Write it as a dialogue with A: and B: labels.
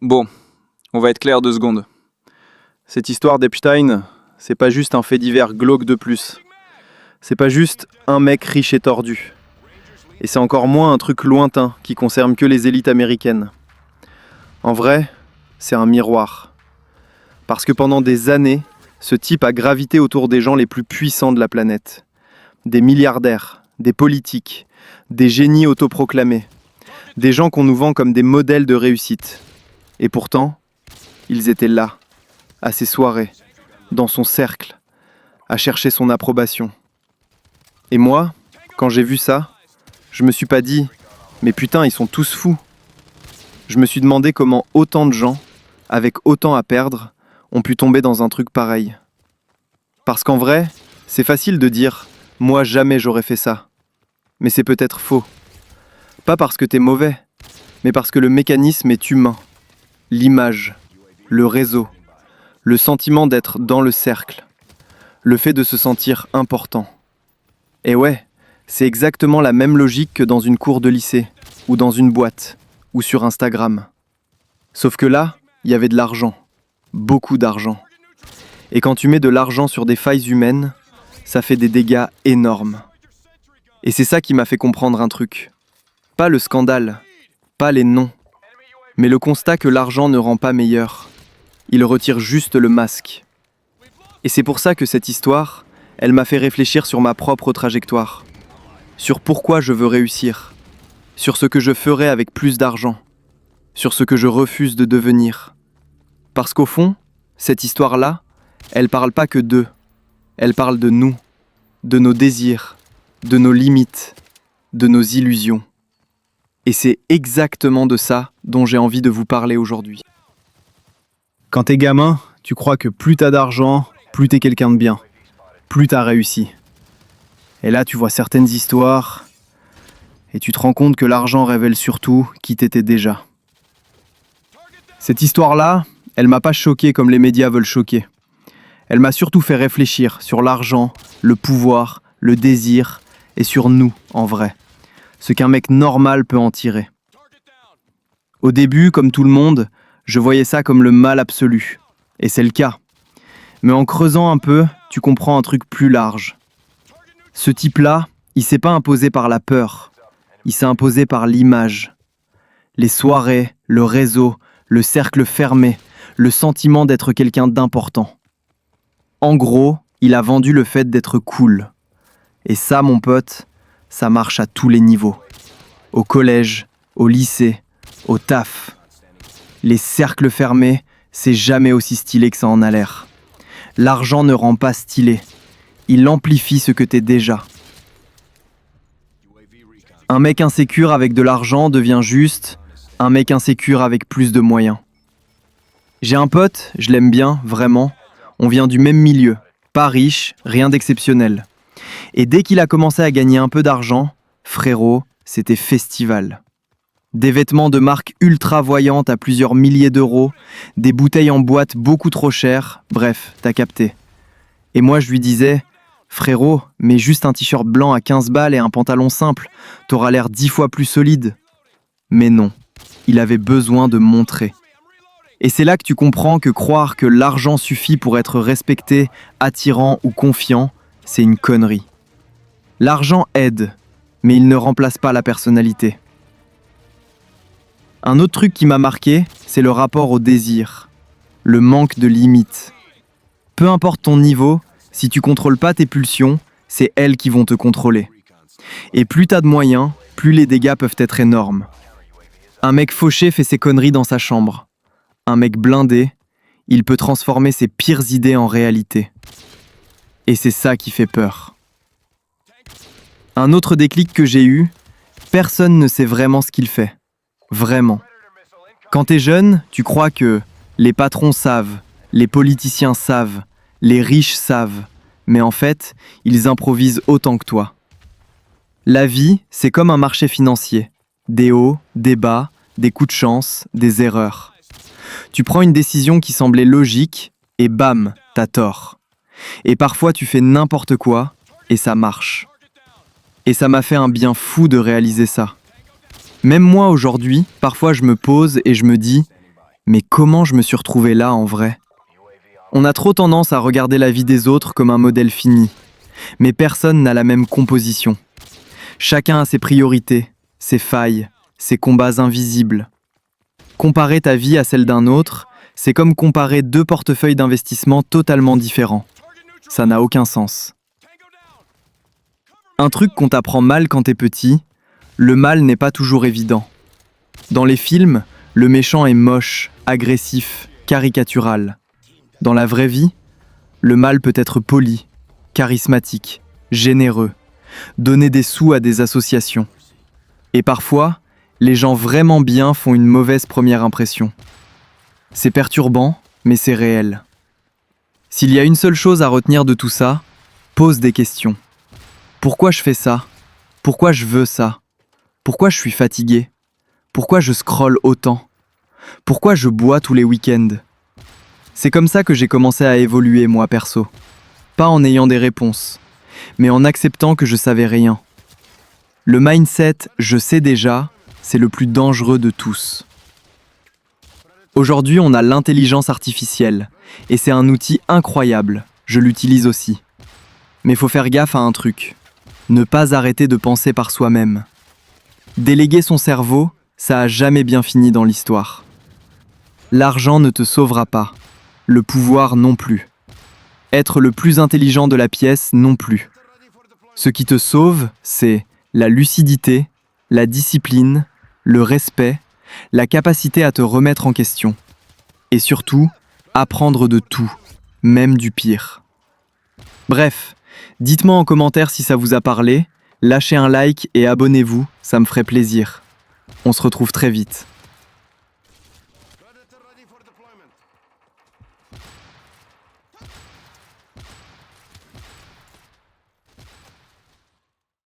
A: Bon, on va être clair 2 secondes. Cette histoire d'Epstein, c'est pas juste un fait divers glauque de plus. C'est pas juste un mec riche et tordu. Et c'est encore moins un truc lointain qui concerne que les élites américaines. En vrai, c'est un miroir. Parce que pendant des années, ce type a gravité autour des gens les plus puissants de la planète. Des milliardaires, des politiques, des génies autoproclamés. Des gens qu'on nous vend comme des modèles de réussite. Et pourtant, ils étaient là, à ses soirées, dans son cercle, à chercher son approbation. Et moi, quand j'ai vu ça, je me suis pas dit « mais putain, ils sont tous fous ». Je me suis demandé comment autant de gens, avec autant à perdre, ont pu tomber dans un truc pareil. Parce qu'en vrai, c'est facile de dire « moi jamais j'aurais fait ça ». Mais c'est peut-être faux. Pas parce que t'es mauvais, mais parce que le mécanisme est humain. L'image, le réseau, le sentiment d'être dans le cercle, le fait de se sentir important. Et ouais, c'est exactement la même logique que dans une cour de lycée, ou dans une boîte, ou sur Instagram. Sauf que là, il y avait de l'argent, beaucoup d'argent. Et quand tu mets de l'argent sur des failles humaines, ça fait des dégâts énormes. Et c'est ça qui m'a fait comprendre un truc. Pas le scandale, pas les noms, mais le constat que l'argent ne rend pas meilleur. Il retire juste le masque. Et c'est pour ça que cette histoire, elle m'a fait réfléchir sur ma propre trajectoire. Sur pourquoi je veux réussir. Sur ce que je ferai avec plus d'argent. Sur ce que je refuse de devenir. Parce qu'au fond, cette histoire-là, elle parle pas que d'eux. Elle parle de nous, de nos désirs, de nos limites, de nos illusions. Et c'est exactement de ça dont j'ai envie de vous parler aujourd'hui. Quand t'es gamin, tu crois que plus t'as d'argent, plus t'es quelqu'un de bien, plus t'as réussi. Et là, tu vois certaines histoires, et tu te rends compte que l'argent révèle surtout qui t'étais déjà. Cette histoire-là, elle m'a pas choqué comme les médias veulent choquer. Elle m'a surtout fait réfléchir sur l'argent, le pouvoir, le désir, et sur nous, en vrai. Ce qu'un mec normal peut en tirer. Au début, comme tout le monde, je voyais ça comme le mal absolu. Et c'est le cas. Mais en creusant un peu, tu comprends un truc plus large. Ce type-là, il s'est pas imposé par la peur. Il s'est imposé par l'image. Les soirées, le réseau, le cercle fermé, le sentiment d'être quelqu'un d'important. En gros, il a vendu le fait d'être cool. Et ça, mon pote, ça marche à tous les niveaux. Au collège, au lycée, au taf. Les cercles fermés, c'est jamais aussi stylé que ça en a l'air. L'argent ne rend pas stylé. Il amplifie ce que t'es déjà. Un mec insécure avec de l'argent devient juste un mec insécure avec plus de moyens. J'ai un pote, je l'aime bien, vraiment. On vient du même milieu. Pas riche, rien d'exceptionnel. Et dès qu'il a commencé à gagner un peu d'argent, frérot, c'était festival. Des vêtements de marque ultra voyantes à plusieurs milliers d'euros, des bouteilles en boîte beaucoup trop chères, bref, t'as capté. Et moi je lui disais, frérot, mets juste un t-shirt blanc à 15 balles et un pantalon simple, t'auras l'air 10 fois plus solide. Mais non, il avait besoin de montrer. Et c'est là que tu comprends que croire que l'argent suffit pour être respecté, attirant ou confiant, c'est une connerie. L'argent aide, mais il ne remplace pas la personnalité. Un autre truc qui m'a marqué, c'est le rapport au désir, le manque de limites. Peu importe ton niveau, si tu contrôles pas tes pulsions, c'est elles qui vont te contrôler. Et plus t'as de moyens, plus les dégâts peuvent être énormes. Un mec fauché fait ses conneries dans sa chambre. Un mec blindé, il peut transformer ses pires idées en réalité. Et c'est ça qui fait peur. Un autre déclic que j'ai eu, personne ne sait vraiment ce qu'il fait. Vraiment. Quand t'es jeune, tu crois que les patrons savent, les politiciens savent, les riches savent, mais en fait, ils improvisent autant que toi. La vie, c'est comme un marché financier. Des hauts, des bas, des coups de chance, des erreurs. Tu prends une décision qui semblait logique, et bam, t'as tort. Et parfois tu fais n'importe quoi, et ça marche. Et ça m'a fait un bien fou de réaliser ça. Même moi aujourd'hui, parfois je me pose et je me dis Mais comment je me suis retrouvé là en vrai? On a trop tendance à regarder la vie des autres comme un modèle fini. Mais personne n'a la même composition. Chacun a ses priorités, ses failles, ses combats invisibles. Comparer ta vie à celle d'un autre, c'est comme comparer deux portefeuilles d'investissement totalement différents. Ça n'a aucun sens. Un truc qu'on t'apprend mal quand t'es petit, le mal n'est pas toujours évident. Dans les films, le méchant est moche, agressif, caricatural. Dans la vraie vie, le mal peut être poli, charismatique, généreux, donner des sous à des associations. Et parfois, les gens vraiment bien font une mauvaise première impression. C'est perturbant, mais c'est réel. S'il y a une seule chose à retenir de tout ça, pose des questions. Pourquoi je fais ça? Pourquoi je veux ça? Pourquoi je suis fatigué? Pourquoi je scrolle autant? Pourquoi je bois tous les week-ends? C'est comme ça que j'ai commencé à évoluer, moi perso. Pas en ayant des réponses, mais en acceptant que je savais rien. Le mindset « je sais déjà », c'est le plus dangereux de tous. Aujourd'hui, on a l'intelligence artificielle, et c'est un outil incroyable, je l'utilise aussi. Mais faut faire gaffe à un truc, ne pas arrêter de penser par soi-même. Déléguer son cerveau, ça a jamais bien fini dans l'histoire. L'argent ne te sauvera pas, le pouvoir non plus. Être le plus intelligent de la pièce non plus. Ce qui te sauve, c'est la lucidité, la discipline, le respect, la capacité à te remettre en question. Et surtout, apprendre de tout, même du pire. Bref, dites-moi en commentaire si ça vous a parlé, lâchez un like et abonnez-vous, ça me ferait plaisir. On se retrouve très vite.